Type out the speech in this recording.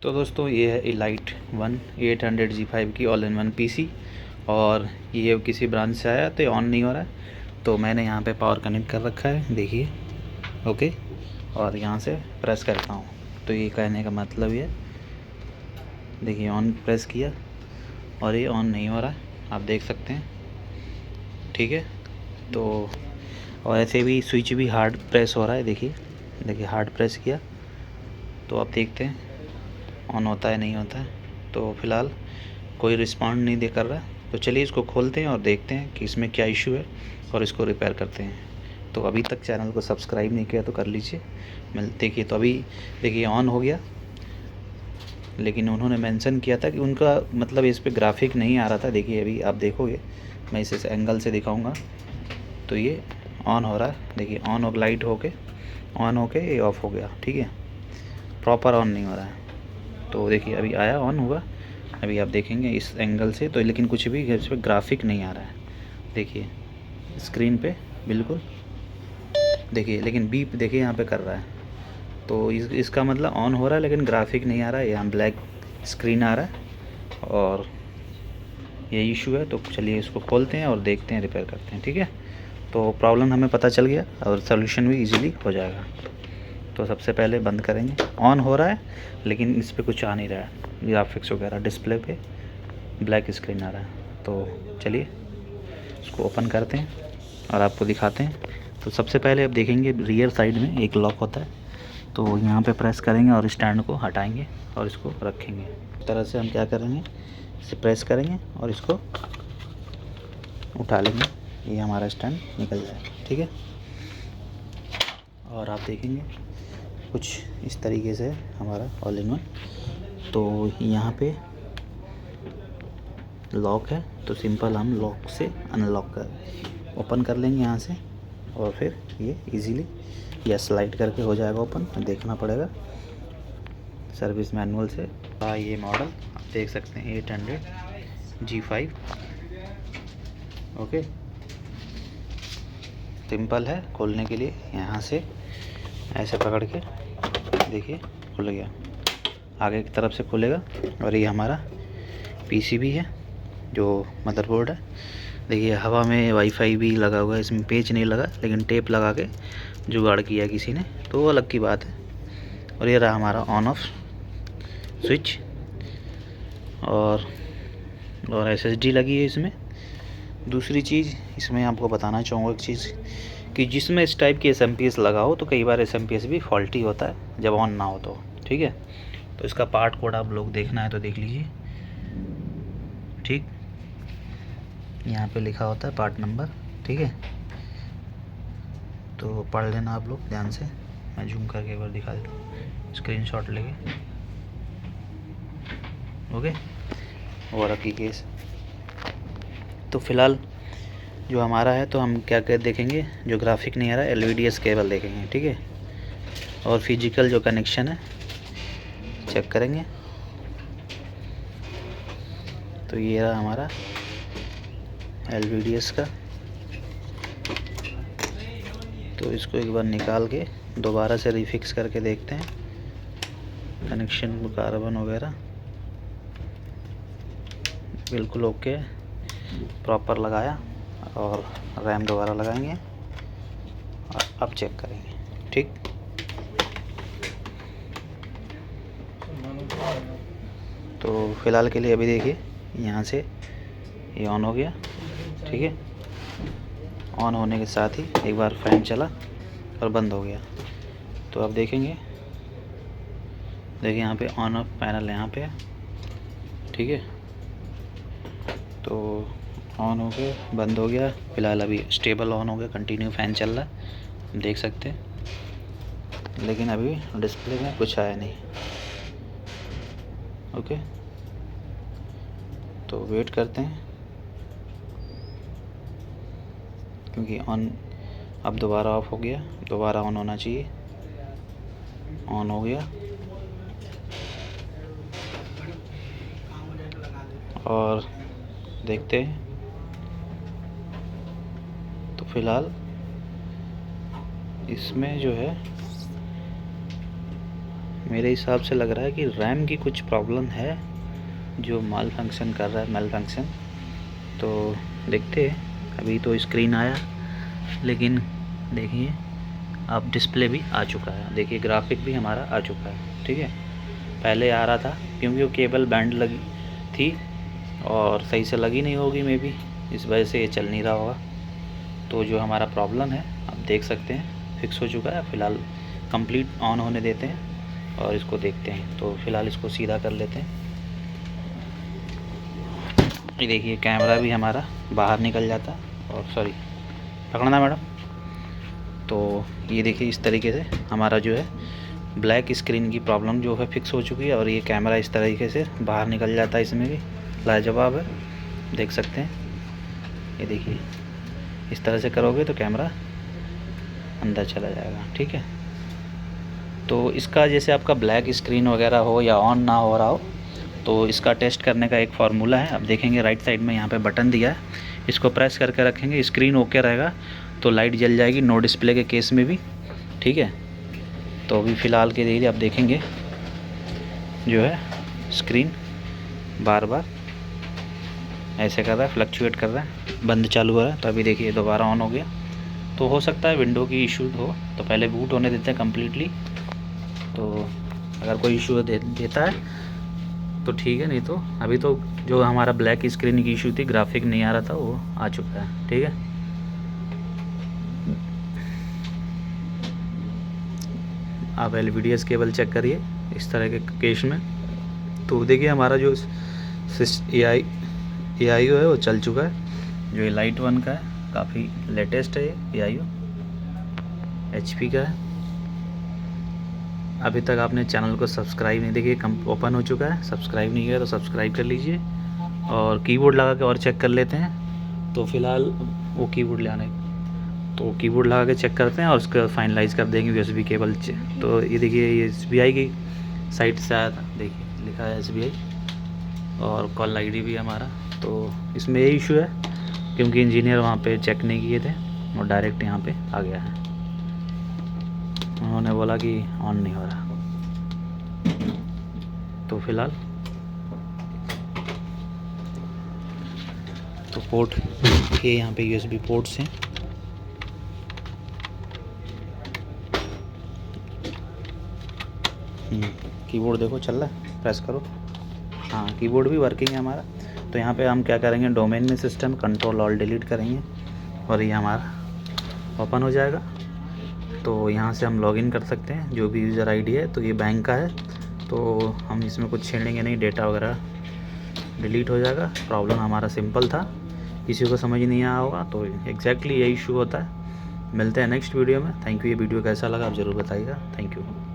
तो दोस्तों ये है एलाइट वन 800G5 की ऑल इन वन पीसी और ये किसी ब्रांच से आया तो ये ऑन नहीं हो रहा है। तो मैंने यहाँ पे पावर कनेक्ट कर रखा है, देखिए। ओके, और यहाँ से प्रेस करता हूँ तो ये कहने का मतलब ये देखिए, ऑन प्रेस किया और ये ऑन नहीं हो रहा है, आप देख सकते हैं। ठीक है, तो और ऐसे भी स्विच भी हार्ड प्रेस हो रहा है, देखिए हार्ड प्रेस किया तो आप देखते हैं ऑन होता है नहीं होता है। तो फ़िलहाल कोई रिस्पॉन्ड नहीं दे कर रहा। तो चलिए इसको खोलते हैं और देखते हैं कि इसमें क्या इशू है और इसको रिपेयर करते हैं। तो अभी तक चैनल को सब्सक्राइब नहीं किया तो कर लीजिए। देखिए, तो अभी देखिए ऑन हो गया, लेकिन उन्होंने मेंशन किया था कि उनका मतलब इस पे ग्राफिक नहीं आ रहा था। देखिए अभी आप देखोगे, मैं इस एंगल से दिखाऊंगा तो ये ऑन हो रहा है। देखिए ऑन हो, लाइट ऑन होके ये ऑफ़ हो गया। ठीक है, प्रॉपर ऑन नहीं हो रहा है। तो देखिए अभी आया, ऑन हुआ, अभी आप देखेंगे इस एंगल से तो, लेकिन कुछ भी इस पर ग्राफिक नहीं आ रहा है। देखिए स्क्रीन पे बिल्कुल, देखिए लेकिन बीप देखिए यहाँ पे कर रहा है। तो इसका मतलब ऑन हो रहा है लेकिन ग्राफिक नहीं आ रहा है, यहाँ ब्लैक स्क्रीन आ रहा है और ये इशू है। तो चलिए इसको खोलते हैं और देखते हैं, रिपेयर करते हैं। ठीक है, तो प्रॉब्लम हमें पता चल गया और सोल्यूशन भी इजीली हो जाएगा। तो सबसे पहले बंद करेंगे, ऑन हो रहा है लेकिन इस पर कुछ आ नहीं रहा है, ग्राफिक्स वगैरह डिस्प्ले पे ब्लैक स्क्रीन आ रहा है। तो चलिए इसको ओपन करते हैं और आपको दिखाते हैं। तो सबसे पहले आप देखेंगे रियर साइड में एक लॉक होता है, तो यहाँ पे प्रेस करेंगे और स्टैंड को हटाएंगे और इसको रखेंगे। इस तरह से हम क्या करेंगे, इसे प्रेस करेंगे और इसको उठा लेंगे, ये हमारा स्टैंड निकल जाएगा। ठीक है, और आप देखेंगे कुछ इस तरीके से हमारा ऑल इन वन। तो यहाँ पे लॉक है तो सिंपल हम लॉक से अनलॉक कर ओपन कर लेंगे यहाँ से, और फिर ये इजीली या स्लाइड करके हो जाएगा ओपन। देखना पड़ेगा सर्विस मैनुअल से। ये मॉडल आप देख सकते हैं 800G5। ओके, सिंपल है खोलने के लिए। यहाँ से ऐसे पकड़ के देखिए खुल गया, आगे की तरफ से खुलेगा। और ये हमारा पीसीबी है जो मदरबोर्ड है। देखिए हवा में वाईफाई भी लगा हुआ है, इसमें पेच नहीं लगा लेकिन टेप लगा के जुगाड़ किया किसी ने, तो वो अलग की बात है। और ये रहा हमारा ऑन ऑफ स्विच, और एसएसडी लगी है इसमें। दूसरी चीज़ इसमें आपको बताना चाहूँगा एक चीज़, कि जिसमें इस टाइप की एसएमपीएस लगा हो तो कई बार एसएमपीएस भी फॉल्टी होता है जब ऑन ना हो तो। ठीक है, तो इसका पार्ट कोड आप लोग देखना है तो देख लीजिए। ठीक, यहाँ पे लिखा होता है पार्ट नंबर। ठीक है, तो पढ़ लेना आप लोग ध्यान से। मैं जूम करके एक बार दिखा देता हूँ स्क्रीनशॉट लेके। ओके, और रखी केस। तो फिलहाल जो हमारा है, तो हम क्या क्या देखेंगे, जो ग्राफिक नहीं आ रहा है LVDS केबल देखेंगे। ठीक है, और फिजिकल जो कनेक्शन है चेक करेंगे। तो ये रहा हमारा LVDS का। तो इसको एक बार निकाल के दोबारा से रिफिक्स करके देखते हैं कनेक्शन को, कार्बन वगैरह बिल्कुल ओके, प्रॉपर लगाया। और रैम दोबारा लगाएंगे और अब चेक करेंगे। ठीक, तो फ़िलहाल के लिए अभी देखिए यहाँ से ये ऑन हो गया। ठीक है, ऑन होने के साथ ही एक बार फैन चला और बंद हो गया। तो आप देखेंगे, देखिए यहाँ पे ऑन ऑफ पैनल यहाँ पे है। ठीक है, तो ऑन हो गया, बंद हो गया। फ़िलहाल अभी स्टेबल ऑन हो गया, कंटिन्यू फ़ैन चल रहा है, देख सकते हैं। लेकिन अभी डिस्प्ले में कुछ आया नहीं। ओके, तो वेट करते हैं, क्योंकि ऑन अब दोबारा ऑफ हो गया, दोबारा ऑन होना चाहिए। ऑन हो गया और देखते हैं। तो फ़िलहाल इसमें जो है मेरे हिसाब से लग रहा है कि रैम की कुछ प्रॉब्लम है जो माल फंक्शन कर रहा है, मेल फंक्शन। तो देखते हैं। अभी तो स्क्रीन आया, लेकिन देखिए अब डिस्प्ले भी आ चुका है। देखिए ग्राफिक भी हमारा आ चुका है, ठीक है। पहले आ रहा था क्योंकि वो केबल बैंड लगी थी और सही से लगी नहीं होगी मे बी, इस वजह से ये चल नहीं रहा होगा। तो जो हमारा प्रॉब्लम है आप देख सकते हैं फिक्स हो चुका है। फ़िलहाल कंप्लीट ऑन होने देते हैं और इसको देखते हैं। तो फ़िलहाल इसको सीधा कर लेते हैं। ये देखिए कैमरा भी हमारा बाहर निकल जाता, और सॉरी पकड़ना मैडम। तो ये देखिए इस तरीके से हमारा जो है ब्लैक स्क्रीन की प्रॉब्लम जो है फिक्स हो चुकी है, और ये कैमरा इस तरीके से बाहर निकल जाता है। इसमें भी लाजवाब है, देख सकते हैं। ये देखिए इस तरह से करोगे तो कैमरा अंदर चला जाएगा, ठीक है। तो इसका जैसे आपका ब्लैक स्क्रीन वगैरह हो या ऑन ना हो रहा हो, तो इसका टेस्ट करने का एक फार्मूला है। आप देखेंगे राइट साइड में यहाँ पे बटन दिया है, इसको प्रेस करके रखेंगे, स्क्रीन ओके रहेगा तो लाइट जल जाएगी, नो डिस्प्ले के केस में भी, ठीक है। तो अभी फ़िलहाल के लिए आप देखेंगे जो है स्क्रीन बार बार ऐसे कर रहा है, फ्लक्चुएट कर रहा है, बंद चालू हो रहा है। तो अभी देखिए दोबारा ऑन हो गया। तो हो सकता है विंडो की इशू हो, तो पहले बूट होने देते हैं कम्प्लीटली। तो अगर कोई इशू देता है तो ठीक है, नहीं तो अभी तो जो हमारा ब्लैक स्क्रीन की इशू थी, ग्राफिक नहीं आ रहा था, वो आ चुका है, ठीक है। आप LVDS केबल चेक करिए इस तरह के केस में। तो देखिए हमारा जो AIO है वो चल चुका है। जो ये लाइट 1 का है, काफ़ी लेटेस्ट है ये AIO, HP का है। अभी तक आपने चैनल को सब्सक्राइब नहीं, देखिए ओपन हो चुका है, सब्सक्राइब नहीं किया तो सब्सक्राइब कर लीजिए। और कीबोर्ड लगा के और चेक कर लेते हैं। तो फ़िलहाल वो कीबोर्ड ले आने, तो कीबोर्ड लगा के चेक करते हैं और उसके बाद फाइनलाइज़ कर देंगे USB केबल। तो ये देखिए ये SBI की साइट से आया था, देखिए लिखा है SBI, और कॉल ID भी हमारा। तो इसमें यही इशू है क्योंकि इंजीनियर वहाँ पे चेक नहीं किए थे और डायरेक्ट यहाँ पे आ गया है। उन्होंने बोला कि ऑन नहीं हो रहा। तो फ़िलहाल तो पोर्ट ये यहाँ पे USB पोर्ट्स हैं। कीबोर्ड देखो चल रहा है, प्रेस करो। हाँ कीबोर्ड भी वर्किंग है हमारा। तो यहाँ पे हम क्या करेंगे, डोमेन में सिस्टम कंट्रोल ऑल डिलीट करेंगे और ये हमारा ओपन हो जाएगा। तो यहाँ से हम लॉगिन कर सकते हैं, जो भी यूज़र ID है। तो ये बैंक का है, तो हम इसमें कुछ छेड़ेंगे नहीं, डेटा वगैरह डिलीट हो जाएगा। प्रॉब्लम हमारा सिंपल था, किसी को समझ नहीं आया होगा। तो एग्जैक्टली यही इशू होता है। मिलते हैं नेक्स्ट वीडियो में। Thank you. ये वीडियो कैसा लगा आप ज़रूर बताइएगा। Thank you.